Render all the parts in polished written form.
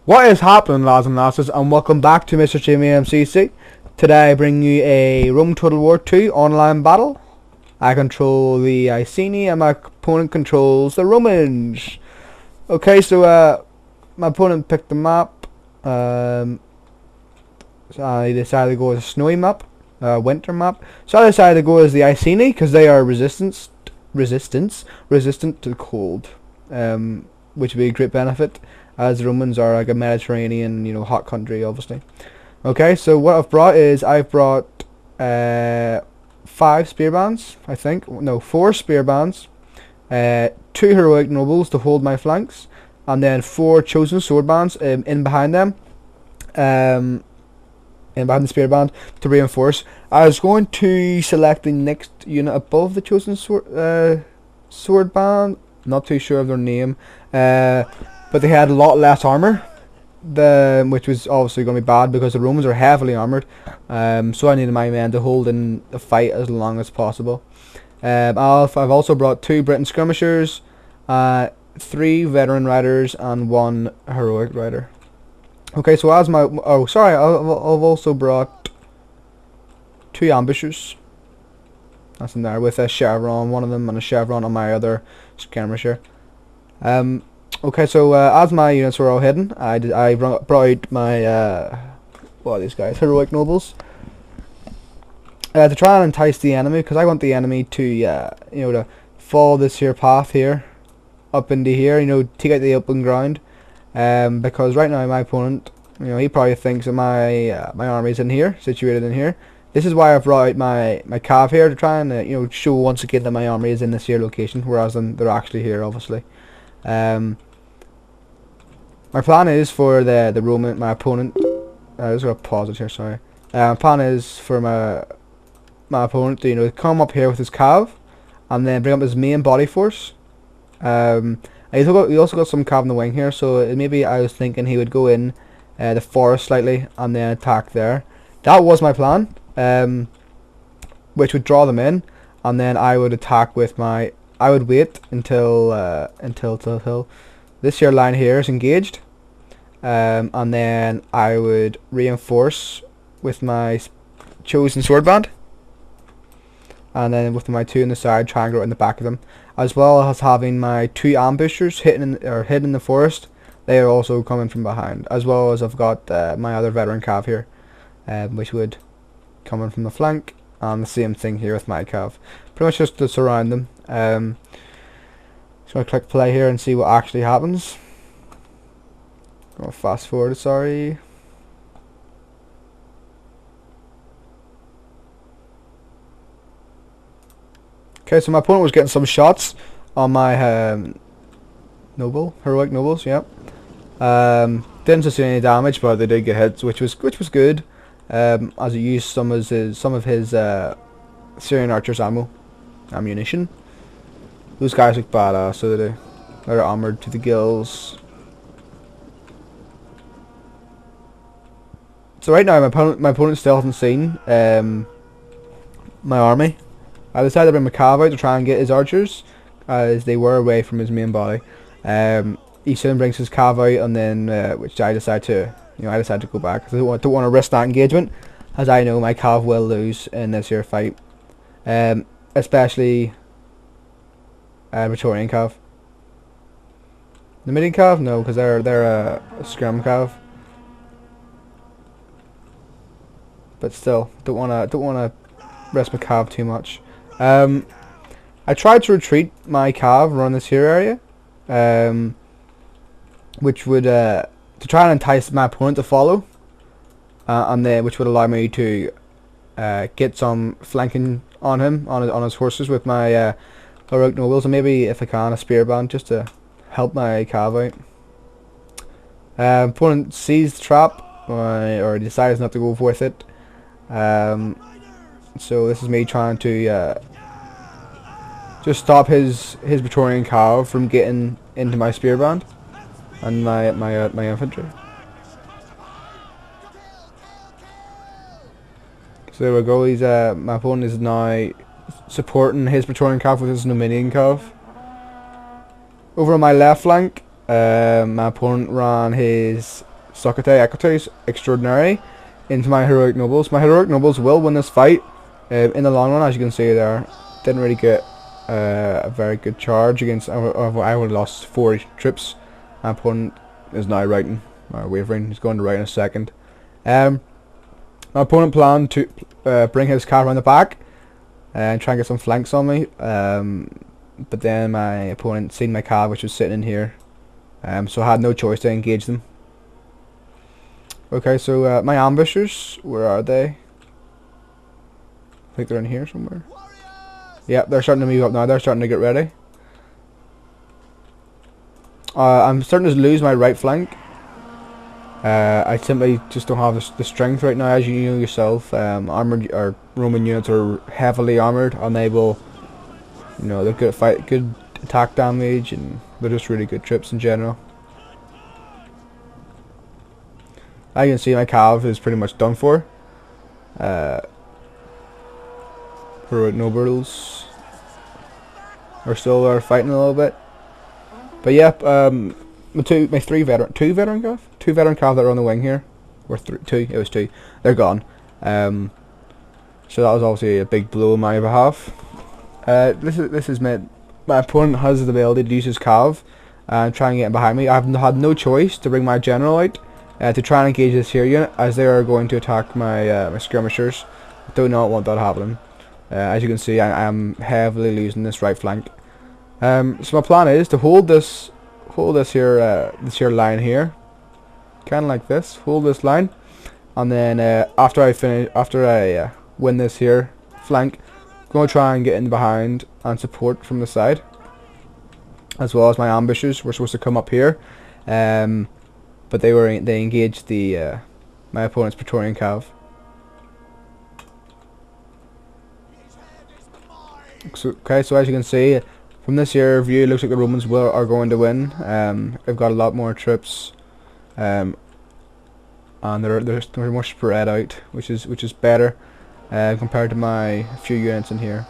What is happening, lads and lasses, and welcome back to Mr. Jimmy MCC. Today I bring you a Rome Total War 2 online battle. I control the Iceni and my opponent controls the Romans. Okay, so my opponent picked the map. So I decided to go with a snowy map, winter map. So I decided to go as the Iceni because they are resistant to the cold, which would be a great benefit, as the Romans are like a Mediterranean, hot country, obviously. Okay, so what I've brought 5 spear bands, I think. No, 4 spear bands, 2 heroic nobles to hold my flanks, and then 4 chosen sword bands in behind them, in behind the spear band to reinforce. I was going to select the next unit above the chosen sword band. Not too sure of their name, but they had a lot less armor, which was obviously going to be bad because the Romans are heavily armored. So I needed my men to hold in the fight as long as possible. I've also brought 2 Britain skirmishers, 3 veteran riders, and 1 heroic rider. Okay, so I've also brought 2 ambushers. That's in there with a chevron, one of them, and a chevron on my other skirmisher. Okay, so as my units were all hidden, I brought out my what are these guys? Heroic nobles, to try and entice the enemy, because I want the enemy to to follow this here path here up into here, take out the open ground. Because right now my opponent, he probably thinks that my army's in here, situated in here. This is why I've brought out my cav here, to try and show once again that my army is in this here location, whereas they're actually here, obviously. My plan is for my opponent. I'm just gonna pause it here. Sorry. My plan is for my opponent to come up here with his cav, and then bring up his main body force. He also got some cav in the wing here, so maybe I was thinking he would go in the forest slightly and then attack there. That was my plan, which would draw them in, and then I would attack with my. I would wait until this here line here is engaged, and then I would reinforce with my chosen sword band, and then with my 2 on the side, try and go in the back of them, as well as having my 2 ambushers hidden in the forest. They are also coming from behind, as well as I've got my other veteran cav here, which would come in from the flank, and the same thing here with my cav. Pretty much just to surround them. Just gonna click play here and see what actually happens. Gonna fast forward, sorry. Okay, so my opponent was getting some shots on my heroic nobles. Yep. Didn't sustain any damage, but they did get hits, which was good. As he used some of his Syrian archers' ammunition. Those guys look badass, so they're armored to the gills. So right now my opponent still hasn't seen my army. I decided to bring my cav out to try and get his archers, as they were away from his main body. He soon brings his cav out, and then which I decide to go back, because I don't want to risk that engagement, as I know my cav will lose in this here fight, especially Praetorian cav. The Median cav, no, because they're a scrum cav. But still, don't wanna risk my cav too much. I tried to retreat my cav around this here area, which would to try and entice my opponent to follow, and then which would allow me to get some flanking on him on his horses with my heroic nobles, and maybe if I can a spear band just to help my cav out. Opponent sees the trap, or decides not to go with it. So this is me trying to just stop his Praetorian cav from getting into my spear band and my infantry. So there we go. My opponent is now supporting his Praetorian cav with his Numidian cav. Over on my left flank, my opponent ran his Sakate equities extraordinary into my heroic nobles. My heroic nobles will win this fight in the long run. As you can see there, didn't really get a very good charge against. I would have lost 4 troops. My opponent is now routing or wavering. He's going to rout in a second. My opponent planned to bring his car around the back and try and get some flanks on me. But then my opponent seen my cav, which was sitting in here. So I had no choice to engage them. Okay, so my ambushers, where are they? I think they're in here somewhere. Yeah, they're starting to move up now. They're starting to get ready. I'm starting to lose my right flank. I simply just don't have the strength right now. As you know yourself, armored or Roman units are heavily armored, and they will, you know, they're good at fight, good attack damage, and they're just really good troops in general. As you can see, my cav is pretty much done for. Heroic nobles are still there fighting a little bit, but yeah, two veteran cav that are on the wing here, or two. It was 2. They're gone. So that was obviously a big blow on my behalf. This is my opponent has the ability to use his cav and try and get behind me. I've had no choice to bring my general out to try and engage this here unit, as they are going to attack my my skirmishers. I do not want that happening. As you can see, I am heavily losing this right flank. So my plan is to hold this here line here, kind of like this. Hold this line, and then after I win this here flank, I'm going to try and get in behind and support from the side, as well as my ambushers were supposed to come up here, but they engaged the my opponent's Praetorian cav. Okay, so as you can see from this here view, it looks like the Romans are going to win. They've got a lot more troops, and they're more spread out, which is better compared to my few units in here.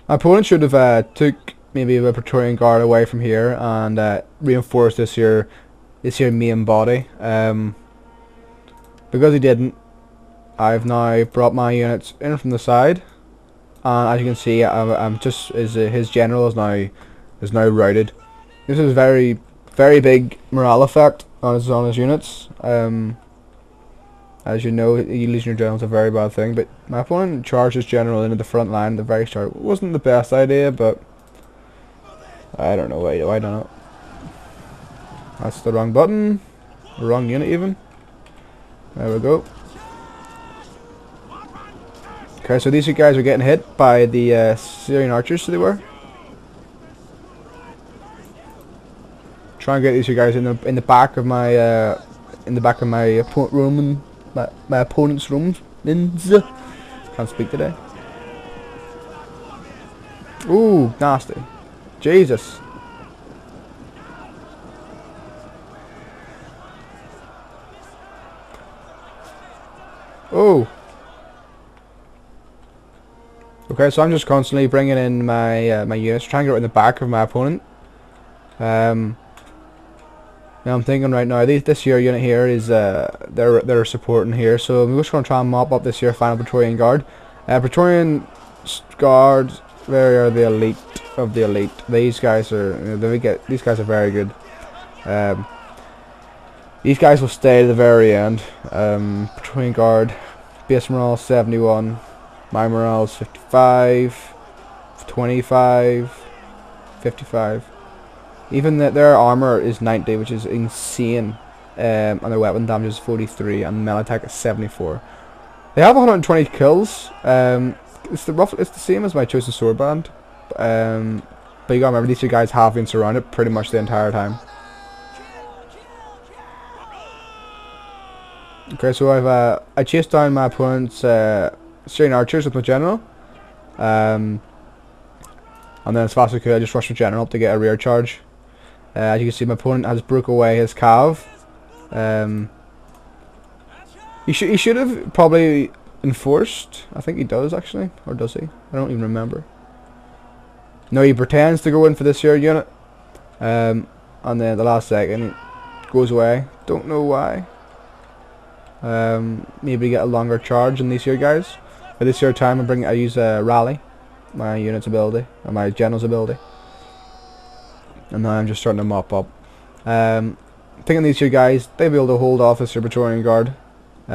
My opponent should have took maybe a Praetorian Guard away from here and reinforced this here main body. Because he didn't, I've now brought my units in from the side, and as you can see, I'm just his general is now routed. This is very big morale effect on his units. As you know, you losing your general is a very bad thing, but my opponent charged his general into the front line at the very start. It wasn't the best idea, but I don't know why. I don't know. That's the wrong button, the wrong unit even. There we go. Okay, so these two guys are getting hit by the Syrian archers, so they were. Try and get these two guys in the back of my my opponent's Romans. Can't speak today. Ooh, nasty. Jesus. Oh. Okay, so I'm just constantly bringing in my my units, trying to get in the back of my opponent. Now I'm thinking right now, this here unit here is they're supporting here, so I'm just going to try and mop up this here final Praetorian Guard. Praetorian Guards, they are the elite of the elite. These guys are these guys are very good. These guys will stay to the very end. Praetorian Guard, base morale 71. My morale is 55, 25, 55. Even their armor is 90, which is insane. And their weapon damage is 43, and melee attack is 74. They have 120 kills. It's the same as my chosen sword band. But you gotta remember, these two guys have been surrounded pretty much the entire time. Okay, so I chased down my opponent's Syrian archers with my general, and then as fast as I could, I just rushed my general up to get a rear charge. As you can see, my opponent has broke away his cav. He should have probably enforced. I think he does actually, or does he? I don't even remember. No, he pretends to go in for this here unit. and then at the last second it goes away. Don't know why. Maybe get a longer charge on these here guys. At this here time I use a rally, my unit's ability, or my general's ability. And now I'm just starting to mop up. Thinking these two guys, they'll be able to hold off this Praetorian Guard. So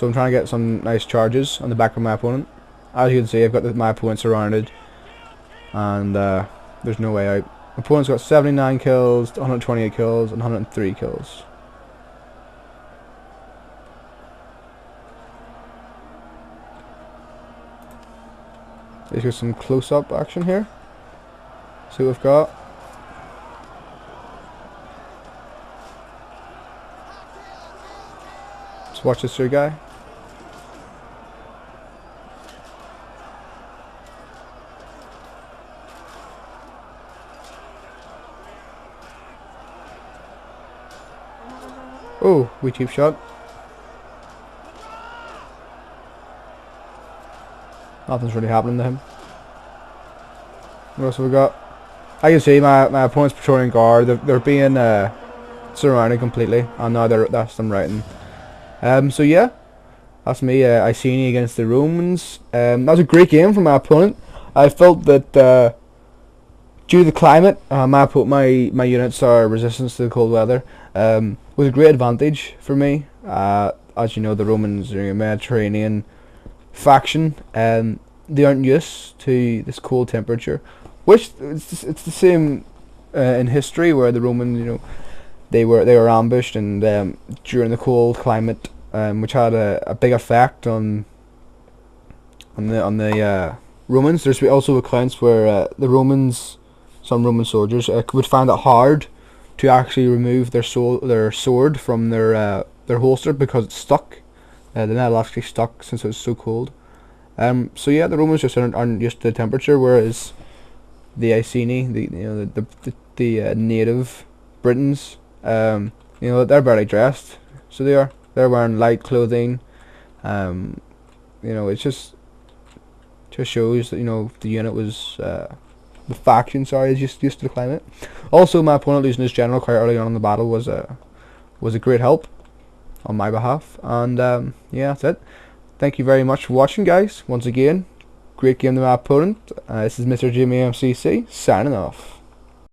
I'm trying to get some nice charges on the back of my opponent. As you can see, I've got my opponent surrounded, and there's no way out. My opponent's got 79 kills, 128 kills, and 103 kills. There's some close-up action here. See what we've got. Let's watch this here guy. Oh, we cheap shot. Nothing's really happening to him. What else have we got? I can see my opponent's Praetorian Guard. They're being surrounded completely, and now that's them routing. So yeah, that's me. Iceni against the Romans. That was a great game from my opponent. I felt that due to the climate, my units are resistant to the cold weather. Was a great advantage for me. As you know, the Romans are a Mediterranean faction, and they aren't used to this cold temperature, which it's the same in history, where the Romans, you know, they were ambushed and during the cold climate, which had a big effect on the Romans. There's also accounts where some Roman soldiers would find it hard to actually remove their sword from their holster because it's stuck. The nail actually stuck since it was so cold. So yeah, the Romans just aren't used to the temperature, whereas the Iceni, the native Britons, you know, they're barely dressed. So they're wearing light clothing. You know, it just shows that, you know, the unit was the faction, sorry, is just used to the climate. Also, my opponent losing his general quite early on in the battle was a great help on my behalf. And yeah, that's it. Thank you very much for watching, guys. Once again, great game to my opponent. This is Mr. Jimmy MCC signing off.